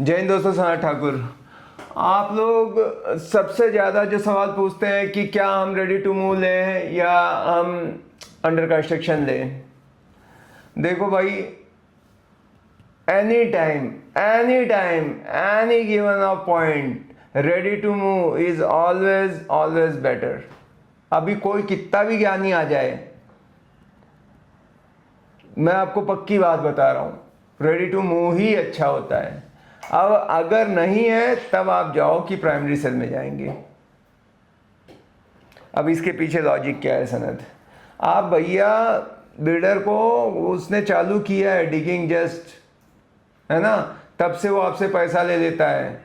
जय हिंद दोस्तों, सनातन ठाकुर। आप लोग सबसे ज़्यादा जो सवाल पूछते हैं कि क्या हम रेडी टू मूव लें या हम अंडर कंस्ट्रक्शन लें। देखो भाई, any time any given of point ready to move is always better. अभी कोई कितना भी ज्ञानी आ जाए, मैं आपको पक्की बात बता रहा हूँ, रेडी टू मूव ही अच्छा होता है। अब अगर नहीं है तब आप जाओ कि प्राइमरी सेल में जाएंगे। अब इसके पीछे लॉजिक क्या है सनत? आप भैया बिल्डर को उसने चालू किया है डिगिंग जस्ट, है ना, तब से वो आपसे पैसा ले लेता है।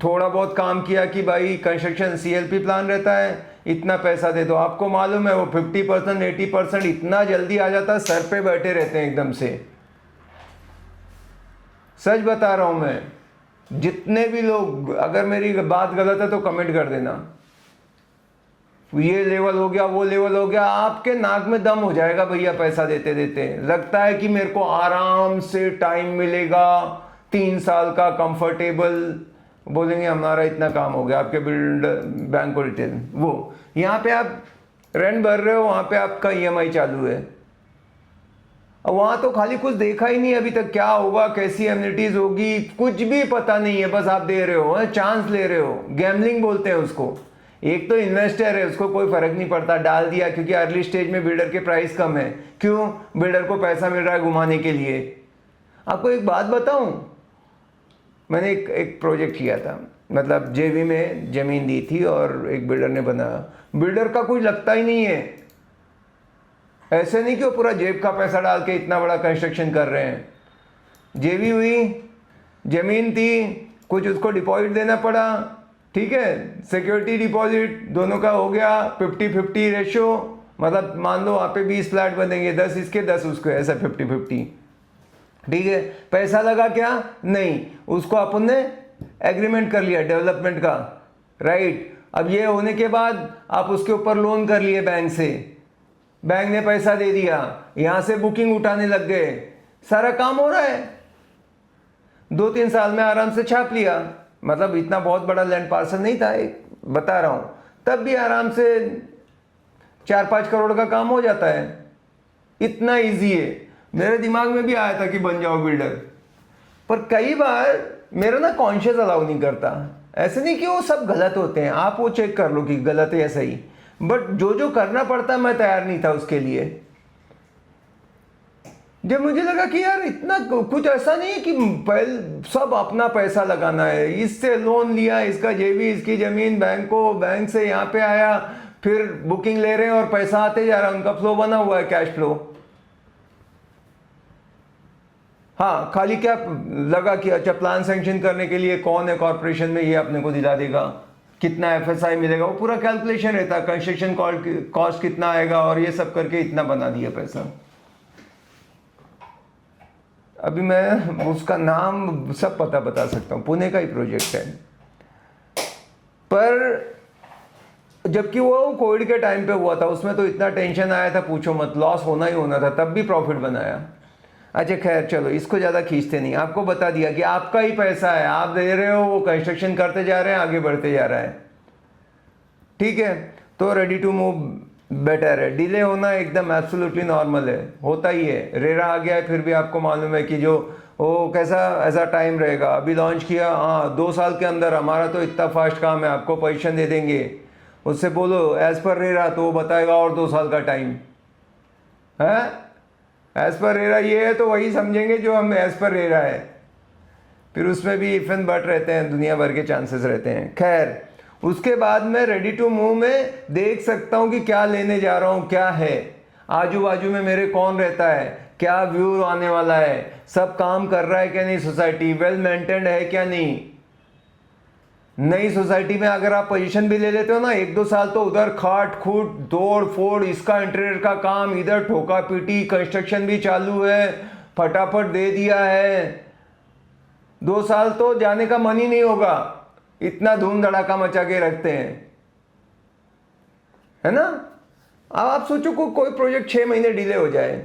थोड़ा बहुत काम किया कि भाई कंस्ट्रक्शन CLP प्लान रहता है, इतना पैसा दे दो। आपको मालूम है वो 50% 80% इतना जल्दी आ जाता है, सर पे बैठे रहते हैं एकदम से। सच बता रहा हूं मैं। जितने भी लोग, अगर मेरी बात गलत है तो कमेंट कर देना। ये लेवल हो गया, वो लेवल हो गया, आपके नाक में दम हो जाएगा भैया पैसा देते देते। लगता है कि मेरे को आराम से टाइम मिलेगा 3 साल का कंफर्टेबल। बोलेंगे हमारा इतना काम हो गया, आपके बिल्ड बैंक को रिटेल, वो यहाँ पे आप रेंट भर रहे हो, वहाँ पे आपका EMI चालू है। और वहाँ तो खाली कुछ देखा ही नहीं अभी तक, क्या होगा, कैसी एमिनिटीज होगी, कुछ भी पता नहीं है। बस आप दे रहे हो, चांस ले रहे हो। गैम्बलिंग बोलते हैं उसको। एक तो इन्वेस्टर है, उसको कोई फर्क नहीं पड़ता, डाल दिया क्योंकि अर्ली स्टेज में बिल्डर के प्राइस कम है। क्यों? बिल्डर को पैसा मिल रहा है घुमाने के लिए। आपको एक बात बताऊं, मैंने एक प्रोजेक्ट किया था, मतलब JV में ज़मीन दी थी और एक बिल्डर ने बनाया। बिल्डर का कुछ लगता ही नहीं है। ऐसे नहीं कि वो पूरा जेब का पैसा डाल के इतना बड़ा कंस्ट्रक्शन कर रहे हैं। JV हुई, ज़मीन थी, कुछ उसको डिपॉजिट देना पड़ा, ठीक है, सिक्योरिटी डिपॉजिट दोनों का हो गया 50-50 रेशियो। मतलब मान लो वहाँ पे 20 फ्लैट बनेंगे, 10 इसके 10 उसके, ऐसा 50-50, ठीक है। पैसा लगा क्या? नहीं, उसको अपन ने एग्रीमेंट कर लिया डेवलपमेंट का, राइट। अब ये होने के बाद आप उसके ऊपर लोन कर लिए बैंक से, बैंक ने पैसा दे दिया, यहाँ से बुकिंग उठाने लग गए, सारा काम हो रहा है। 2-3 साल में आराम से छाप लिया। मतलब इतना बहुत बड़ा लैंड पार्सल नहीं था, एक बता रहा हूँ, तब भी आराम से 4-5 करोड़ का काम हो जाता है। इतना इजी है। मेरे दिमाग में भी आया था कि बन जाओ बिल्डर, पर कई बार मेरा ना कॉन्शियस अलाउ नहीं करता। ऐसे नहीं कि वो सब गलत होते हैं, आप वो चेक कर लो कि गलत है या सही, बट जो जो करना पड़ता है मैं तैयार नहीं था उसके लिए। जब मुझे लगा कि यार इतना कुछ ऐसा नहीं है कि पहले सब अपना पैसा लगाना है। इससे लोन लिया, इसका JV, इसकी ज़मीन, बैंक को, बैंक से यहाँ पे आया, फिर बुकिंग ले रहे हैं और पैसा आते जा रहा है, उनका फ्लो बना हुआ है, कैश फ्लो। हाँ, खाली क्या लगा कि अच्छा प्लान सैंक्शन करने के लिए कौन है कॉर्पोरेशन में, ये अपने को दिला देगा, कितना FSI मिलेगा, वो पूरा कैलकुलेशन रहता है, कंस्ट्रक्शन कॉस्ट कितना आएगा, और ये सब करके इतना बना दिया पैसा। अभी मैं उसका नाम सब पता बता सकता हूँ, पुणे का ही प्रोजेक्ट है। पर जबकि वो कोविड के टाइम पे हुआ था, उसमें तो इतना टेंशन आया था पूछो मत, लॉस होना ही होना था, तब भी प्रॉफिट बनाया। अच्छा खैर चलो, इसको ज़्यादा खींचते नहीं। आपको बता दिया कि आपका ही पैसा है, आप दे रहे हो, वो कंस्ट्रक्शन करते जा रहे हैं, आगे बढ़ते जा रहा है, ठीक है। तो रेडी टू मूव बेटर है। डिले होना एकदम एब्सोल्युटली नॉर्मल है, होता ही है। रेरा आ गया है, फिर भी आपको मालूम है कि जो वो कैसा ऐसा टाइम रहेगा। अभी लॉन्च किया, हाँ 2 साल के अंदर, हमारा तो इतना फास्ट काम है, आपको पोजीशन दे देंगे। उससे बोलो एज पर रेरा, तो वो बताएगा और 2 साल का टाइम है। एज पर रेरा ये है तो वही समझेंगे जो हम एज पर रेरा है। फिर उसमें भी इफ एंड बट रहते हैं, दुनिया भर के चांसेस रहते हैं। खैर, उसके बाद मैं रेडी टू मूव में देख सकता हूँ कि क्या लेने जा रहा हूँ, क्या है आजू बाजू में, मेरे कौन रहता है, क्या व्यू आने वाला है, सब काम कर रहा है क्या नहीं, सोसाइटी वेल मेंटेन्ड है क्या नहीं। नई सोसाइटी में अगर आप पोजीशन भी ले लेते हो ना, 1-2 साल तो उधर खाट खूट तोड़ फोड़, इसका इंटीरियर का काम, इधर ठोका पीटी, कंस्ट्रक्शन भी चालू है, फटाफट दे दिया है, 2 साल तो जाने का मन ही नहीं होगा, इतना धूम धड़ाका मचा के रखते हैं, है ना। अब आप सोचो कोई प्रोजेक्ट 6 महीने डिले हो जाए,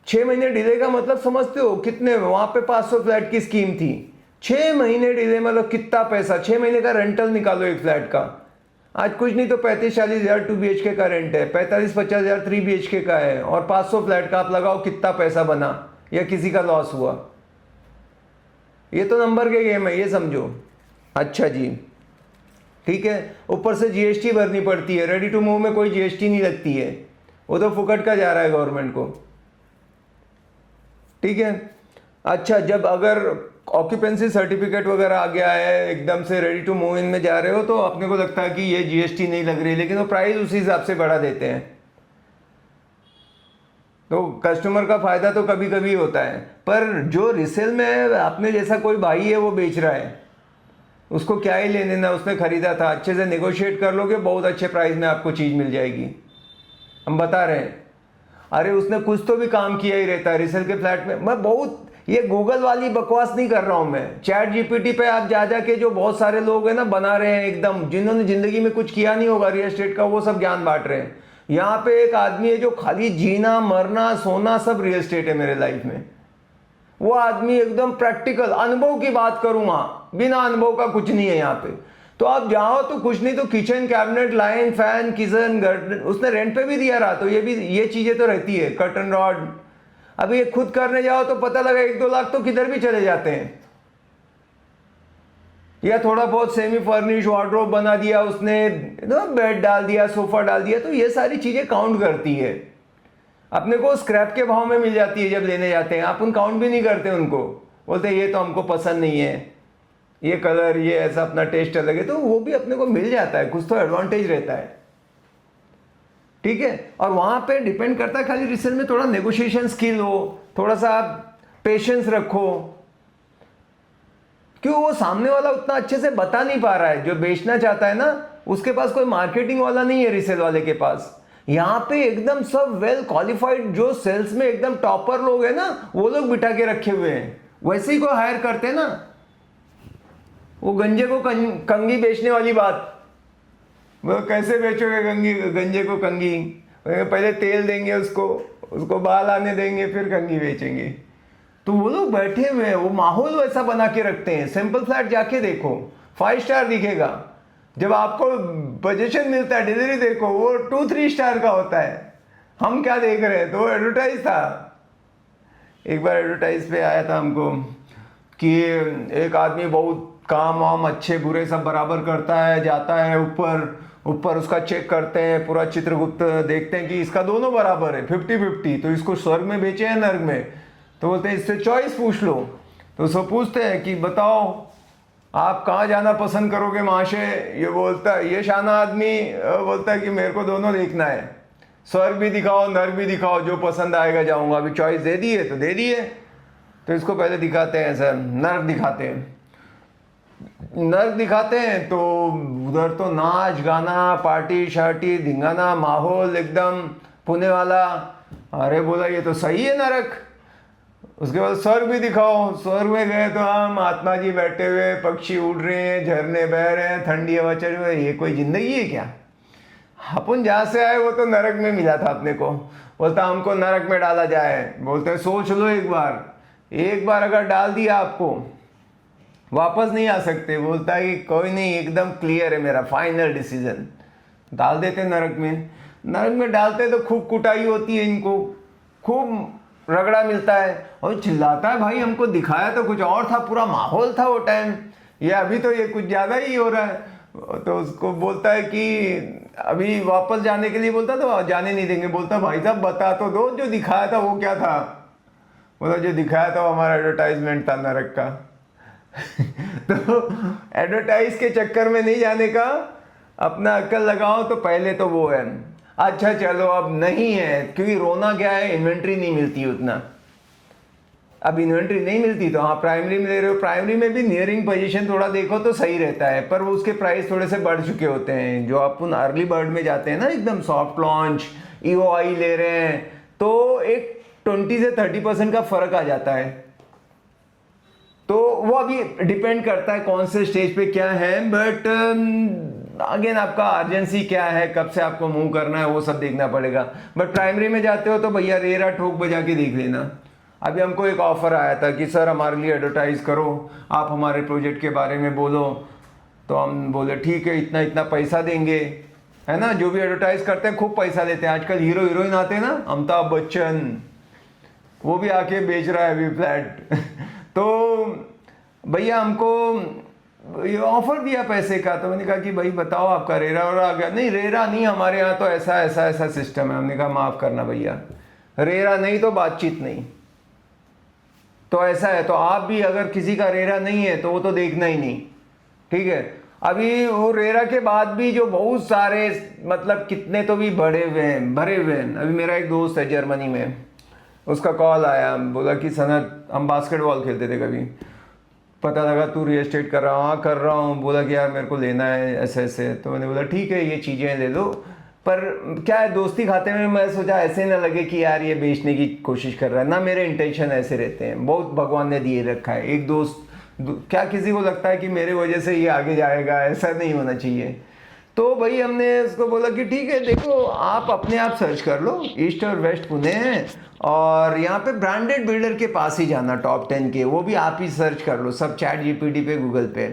6 महीने डिले का मतलब समझते हो कितने, वहां पे 500 फ्लैट की स्कीम थी, 6 महीने डिले, मतलब कितना पैसा, 6 महीने का रेंटल निकालो एक फ्लैट का। आज कुछ नहीं तो 35-40 हज़ार 2 BHK का रेंट है, 45-50 हज़ार 3 BHK का है, और 500 फ्लैट का आप लगाओ, कितना पैसा बना या किसी का लॉस हुआ। ये तो नंबर के गेम है, ये समझो। अच्छा जी, ठीक है। ऊपर से GST भरनी पड़ती है, रेडी टू मूव में कोई GST नहीं लगती है, वो तो फुकट का जा रहा है गवर्नमेंट को, ठीक है। अच्छा, जब अगर ऑक्यूपेंसी सर्टिफिकेट वगैरह आ गया है, एकदम से रेडी टू मूव इन में जा रहे हो, तो अपने को लगता है कि ये GST नहीं लग रही, लेकिन वो प्राइस उसी हिसाब से बढ़ा देते हैं। तो कस्टमर का फायदा तो कभी कभी होता है, पर जो रिसेल में है, अपने जैसा कोई भाई है वो बेच रहा है, उसको क्या ही लेने ना, उसने खरीदा था, अच्छे से नेगोशिएट कर लोगे, बहुत अच्छे प्राइस में आपको चीज़ मिल जाएगी। हम बता रहे हैं, अरे उसने कुछ तो भी काम किया ही रहता है रिसेल के फ्लैट में। मैं बहुत, ये गूगल वाली बकवास नहीं कर रहा हूँ मैं, ChatGPT पे आप जा के जो बहुत सारे लोग हैं ना बना रहे हैं एकदम, जिन्होंने ज़िंदगी में कुछ किया नहीं होगा रियल एस्टेट का, वो सब ज्ञान बांट रहे हैं। यहाँ पे एक आदमी है जो खाली जीना मरना सोना सब रियल एस्टेट है मेरे लाइफ में। वो आदमी एकदम प्रैक्टिकल, अनुभव की बात करूँगा, बिना अनुभव का कुछ नहीं है यहाँ पे। तो आप जाओ तो कुछ नहीं तो kitchen cabinet, line, fan, kitchen, garden, उसने रेंट पे भी दिया रहा, तो ये चीज़ें तो रहती है, कर्टन रॉड। अभी ये खुद करने जाओ तो पता लगा 1-2 लाख तो किधर भी चले जाते हैं। या थोड़ा बहुत सेमी फर्निश वार्डरोब बना दिया उसने, बेड डाल दिया, सोफा डाल दिया, तो ये सारी चीज़ें काउंट करती है। अपने को स्क्रैप के भाव में मिल जाती है जब लेने जाते हैं, आप उन काउंट भी नहीं करते उनको, बोलते ये तो हमको पसंद नहीं है, ये कलर, ये ऐसा, अपना टेस्ट अलग है, तो वो भी अपने को मिल जाता है, कुछ तो एडवांटेज रहता है, ठीक है। और वहाँ पे डिपेंड करता है, खाली रिसेल में थोड़ा नेगोशिएशन स्किल हो, थोड़ा सा आप पेशेंस रखो, क्यों वो सामने वाला उतना अच्छे से बता नहीं पा रहा है, जो बेचना चाहता है ना, उसके पास कोई मार्केटिंग वाला नहीं है रिसेल वाले के पास। यहाँ पे एकदम सब वेल क्वालिफाइड, जो सेल्स में एकदम टॉपर लोग हैं ना, वो लोग बिठा के रखे हुए हैं, वैसे ही को हायर करते हैं ना। वो गंजे को कंगी बेचने वाली बात, वो कैसे बेचोगे गंजे को कंगी, पहले तेल देंगे उसको बाल आने देंगे, फिर कंगी बेचेंगे। तो वो लोग बैठे हुए हैं, वो माहौल वैसा बना के रखते हैं। सिंपल फ्लैट जाके देखो, 5 स्टार दिखेगा, जब आपको पोजीशन मिलता है, डिलीवरी देखो, वो 2-3 स्टार का होता है। हम क्या देख रहे हैं, तो एडवर्टाइज था, एक बार एडवर्टाइज पे आया था हमको कि एक आदमी बहुत काम वाम अच्छे बुरे सब बराबर करता है, जाता है ऊपर उसका चेक करते हैं, पूरा चित्रगुप्त देखते हैं कि इसका दोनों बराबर है, 50-50, तो इसको स्वर्ग में बेचे हैं नर्क में, तो बोलते हैं इससे चॉइस पूछ लो। तो उसको पूछते हैं कि बताओ आप कहाँ जाना पसंद करोगे महाशय। ये बोलता है, ये शाना आदमी बोलता है कि मेरे को दोनों देखना है, स्वर्ग भी दिखाओ नर्क भी दिखाओ, जो पसंद आएगा जाऊँगा। अभी चॉइस दे दी है तो दे दी है, तो इसको पहले दिखाते हैं सर, नर्क दिखाते हैं। नर्क दिखाते हैं तो उधर तो नाच गाना, पार्टी शार्टी, धिंगाना, माहौल एकदम पुणे वाला। अरे बोला ये तो सही है नरक। उसके बाद स्वर्ग भी दिखाओ। स्वर्ग में गए तो हम महात्मा जी बैठे हुए, पक्षी उड़ रहे हैं, झरने बह रहे हैं, ठंडी हवा चल रही है, ये कोई जिंदगी है क्या? अपन जहाँ से आए वो तो नरक में मिला था अपने को। बोलता हमको नरक में डाला जाए। बोलते हैं सोच लो एक बार अगर डाल दिया आपको वापस नहीं आ सकते। बोलता है कि कोई नहीं, एकदम क्लियर है मेरा फाइनल डिसीजन। डाल देते नरक में। नरक में डालते तो खूब कुटाई होती है, इनको खूब रगड़ा मिलता है और चिल्लाता है भाई हमको दिखाया तो कुछ और था, पूरा माहौल था वो टाइम, ये अभी तो ये कुछ ज़्यादा ही हो रहा है। तो उसको बोलता है कि अभी वापस जाने के लिए बोलता तो जाने नहीं देंगे। बोलता भाई साहब बता तो दो जो दिखाया था वो क्या था। बोला जो दिखाया था वो हमारा एडवर्टाइजमेंट था नरक का। तो एडवर्टाइज के चक्कर में नहीं जाने का, अपना अक्ल लगाओ। तो पहले तो वो है। अच्छा चलो अब नहीं है, क्योंकि रोना क्या है, इन्वेंट्री नहीं मिलती उतना। अब इन्वेंट्री नहीं मिलती तो हाँ प्राइमरी में ले रहे हो। प्राइमरी में भी नियरिंग पोजीशन थोड़ा देखो तो सही रहता है, पर वो उसके प्राइस थोड़े से बढ़ चुके होते हैं। जो अपन अर्ली बर्ड में जाते हैं ना, एकदम सॉफ्ट लॉन्च EOI ले रहे हैं, तो एक 20 से 30% का फर्क आ जाता है। तो वो अभी डिपेंड करता है कौन से स्टेज पे क्या है। बट अगेन आपका अर्जेंसी क्या है, कब से आपको मूव करना है, वो सब देखना पड़ेगा। बट प्राइमरी में जाते हो तो भैया रेरा ठोक बजा के देख लेना। अभी हमको एक ऑफ़र आया था कि सर हमारे लिए एडवर्टाइज़ करो, आप हमारे प्रोजेक्ट के बारे में बोलो। तो हम बोले ठीक है, इतना इतना पैसा देंगे, है ना। जो भी एडवर्टाइज़ करते हैं खूब पैसा लेते हैं। आजकल हीरो हीरोइन आते हैं ना, अमिताभ बच्चन, वो भी आके बेच रहा है अभी फ्लैट तो भैया हमको ये ऑफर दिया पैसे का। तो मैंने कहा कि भाई बताओ आपका रेरा और आ गया। नहीं रेरा नहीं, हमारे यहाँ तो ऐसा ऐसा ऐसा सिस्टम है। हमने कहा माफ़ करना भैया, रेरा नहीं तो बातचीत नहीं। तो ऐसा है, तो आप भी अगर किसी का रेरा नहीं है तो वो तो देखना ही नहीं, ठीक है। अभी वो रेरा के बाद भी जो बहुत सारे मतलब कितने तो भी भरे हुए हैं। अभी मेरा एक दोस्त है जर्मनी में, उसका कॉल आया, बोला कि सनत, हम बास्केटबॉल खेलते थे कभी, पता लगा तू रियल एस्टेट कर रहा हूँ। हाँ कर रहा हूँ। बोला कि यार मेरे को लेना है ऐसे ऐसे। तो मैंने बोला ठीक है ये चीज़ें ले लो, पर क्या है दोस्ती खाते में मैं सोचा ऐसे ना लगे कि यार ये बेचने की कोशिश कर रहा है ना। मेरे इंटेंशन ऐसे रहते हैं, बहुत भगवान ने दिए रखा है। एक दोस्त क्या किसी को लगता है कि मेरे वजह से ये आगे जाएगा, ऐसा नहीं होना चाहिए। तो भाई हमने उसको बोला कि ठीक है देखो आप अपने आप सर्च कर लो, ईस्ट और वेस्ट पुणे है, और यहाँ पे ब्रांडेड बिल्डर के पास ही जाना, टॉप 10 के, वो भी आप ही सर्च कर लो, सब चैट जीपीटी पे, गूगल पे।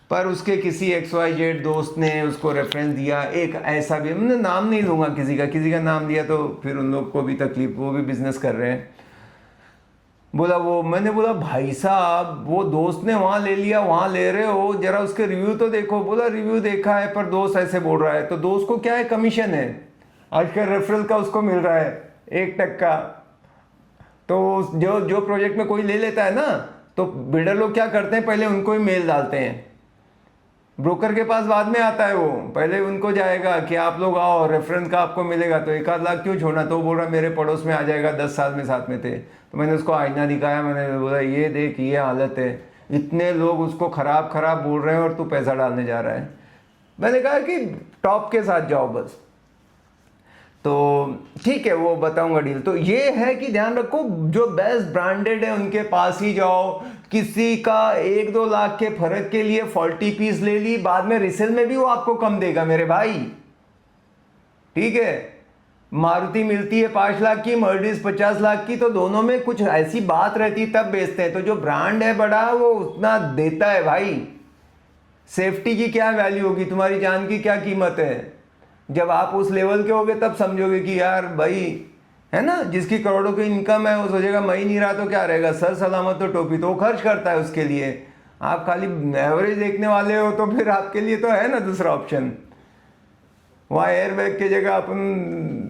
पर उसके किसी XYZ दोस्त ने उसको रेफरेंस दिया। एक ऐसा भी, मैं नाम नहीं लूँगा किसी का नाम दिया तो फिर उन लोग को भी तकलीफ, वो भी बिजनेस कर रहे हैं। बोला वो, मैंने बोला भाई साहब वो दोस्त ने वहाँ ले लिया, वहाँ ले रहे हो, जरा उसके रिव्यू तो देखो। बोला रिव्यू देखा है पर दोस्त ऐसे बोल रहा है। तो दोस्त को क्या है, कमीशन है आजकल, रेफरल का उसको मिल रहा है 1%। तो जो प्रोजेक्ट में कोई ले लेता है ना, तो बिल्डर लोग क्या करते हैं, पहले उनको ही मेल डालते हैं, ब्रोकर के पास बाद में आता है वो, पहले उनको जाएगा कि आप लोग आओ, रेफरेंस का आपको मिलेगा। तो 1 आध लाख क्यों छोड़ना। तो वो बोल रहा मेरे पड़ोस में आ जाएगा, 10 साल में साथ में थे। तो मैंने उसको आईना दिखाया, मैंने बोला ये देख ये हालत है, इतने लोग उसको खराब खराब बोल रहे हैं और तू पैसा डालने जा रहा है। मैंने कहा कि टॉप के साथ जाओ बस। तो ठीक है वो बताऊंगा डील। तो ये है कि ध्यान रखो, जो बेस्ट ब्रांडेड है उनके पास ही जाओ। किसी का 1-2 लाख के फर्क के लिए फॉल्टी पीस ले ली, बाद में रिसेल में भी वो आपको कम देगा मेरे भाई, ठीक है। मारुति मिलती है 5 लाख की, मर्सिडीज 50 लाख की, तो दोनों में कुछ ऐसी बात रहती तब बेचते हैं। तो जो ब्रांड है बड़ा वो उतना देता है भाई। सेफ्टी की क्या वैल्यू होगी, तुम्हारी जान की क्या कीमत है। जब आप उस लेवल के होगे तब समझोगे कि यार भाई, है ना, जिसकी करोड़ों की इनकम है वो सोचेगा मैं ही नहीं रहा तो क्या रहेगा, सर सलामत तो टोपी, तो वो खर्च करता है उसके लिए। आप खाली एवरेज देखने वाले हो तो फिर आपके लिए तो है ना दूसरा ऑप्शन। वहाँ एयर बैग की जगह अपन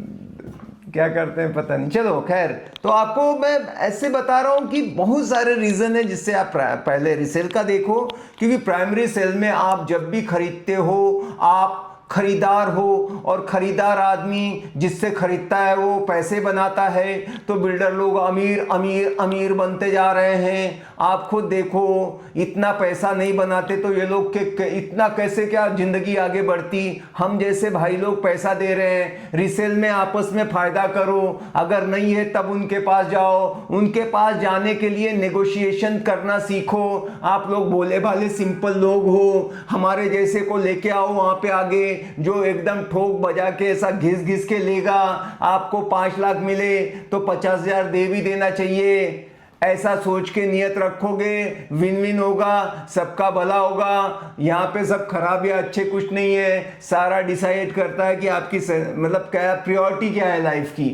क्या करते हैं पता नहीं। चलो खैर, तो आपको मैं ऐसे बता रहा हूँ कि बहुत सारे रीज़न है जिससे आप पहले रिसेल का देखो, क्योंकि प्राइमरी सेल में आप जब भी खरीदते हो आप खरीदार हो, और खरीदार आदमी जिससे खरीदता है वो पैसे बनाता है। तो बिल्डर लोग अमीर अमीर अमीर बनते जा रहे हैं। आप खुद देखो, इतना पैसा नहीं बनाते तो ये लोग के इतना कैसे क्या जिंदगी आगे बढ़ती। हम जैसे भाई लोग पैसा दे रहे हैं, रिसेल में आपस में फायदा करो। अगर नहीं है तब उनके पास जाओ, उनके पास जाने के लिए नेगोशिएशन करना सीखो। आप लोग भोले भाले सिंपल लोग हो, हमारे जैसे को लेके आओ वहां पे आगे, जो एकदम ठोक बजा के ऐसा घिस घिस के लेगा। आपको 5 लाख मिले तो 50,000 दे भी देना चाहिए। ऐसा सोच के नियत रखोगे, विन विन होगा, सबका भला होगा। यहाँ पे सब खराब या अच्छे कुछ नहीं है, सारा डिसाइड करता है कि आपकी मतलब क्या प्रायोरिटी क्या है लाइफ की,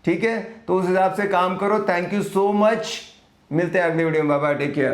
ठीक है। तो उस हिसाब से काम करो। थैंक यू सो मच, मिलते हैं अगले वीडियो में, बाय बाय, टेक केयर।